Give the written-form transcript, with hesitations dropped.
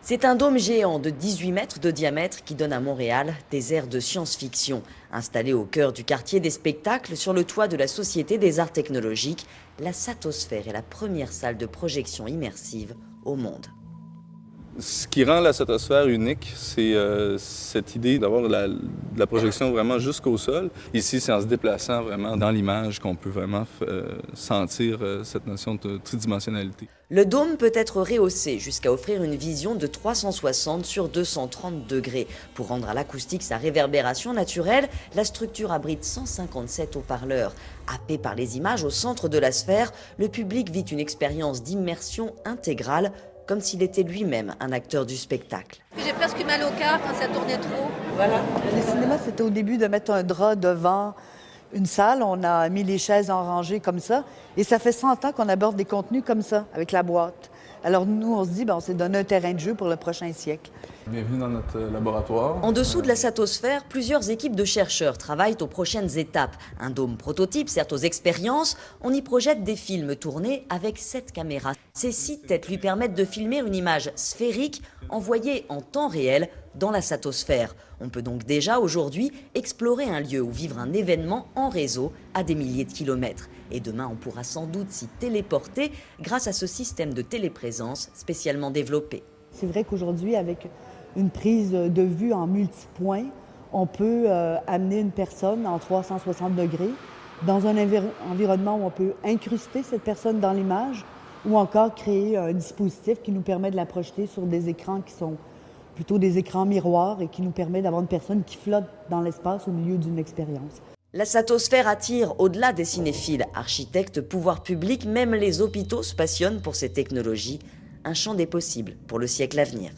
C'est un dôme géant de 18 mètres de diamètre qui donne à Montréal des airs de science-fiction. Installé au cœur du quartier des spectacles, sur le toit de la Société des Arts Technologiques, la Satosphère est la première salle de projection immersive au monde. Ce qui rend la Satosphère unique, c'est cette idée d'avoir la projection vraiment jusqu'au sol. Ici, c'est en se déplaçant vraiment dans l'image qu'on peut vraiment sentir cette notion de tridimensionnalité. Le dôme peut être rehaussé jusqu'à offrir une vision de 360 sur 230 degrés. Pour rendre à l'acoustique sa réverbération naturelle, la structure abrite 157 haut-parleurs. Happé par les images au centre de la sphère, le public vit une expérience d'immersion intégrale, comme s'il était lui-même un acteur du spectacle. J'ai presque mal au cœur quand ça tournait trop. Voilà. Le cinéma, c'était au début de mettre un drap devant une salle. On a mis les chaises en rangée comme ça. Et ça fait 100 ans qu'on aborde des contenus comme ça, avec la boîte. Alors nous, on se dit, on s'est donné un terrain de jeu pour le prochain siècle. Bienvenue dans notre laboratoire. En dessous de la Satosphère, plusieurs équipes de chercheurs travaillent aux prochaines étapes. Un dôme prototype sert aux expériences. On y projette des films tournés avec 7 caméras. Ces 6 têtes lui permettent de filmer une image sphérique envoyée en temps réel dans la Satosphère. On peut donc déjà aujourd'hui explorer un lieu ou vivre un événement en réseau à des milliers de kilomètres. Et demain, on pourra sans doute s'y téléporter grâce à ce système de téléprésence spécialement développé. C'est vrai qu'aujourd'hui, avec une prise de vue en multipoint, on peut amener une personne en 360 degrés dans un environnement où on peut incruster cette personne dans l'image ou encore créer un dispositif qui nous permet de la projeter sur des écrans qui sont plutôt des écrans miroirs et qui nous permet d'avoir une personne qui flotte dans l'espace au milieu d'une expérience. La Satosphère attire au-delà des cinéphiles, architectes, pouvoirs publics, même les hôpitaux se passionnent pour ces technologies. Un champ des possibles pour le siècle à venir.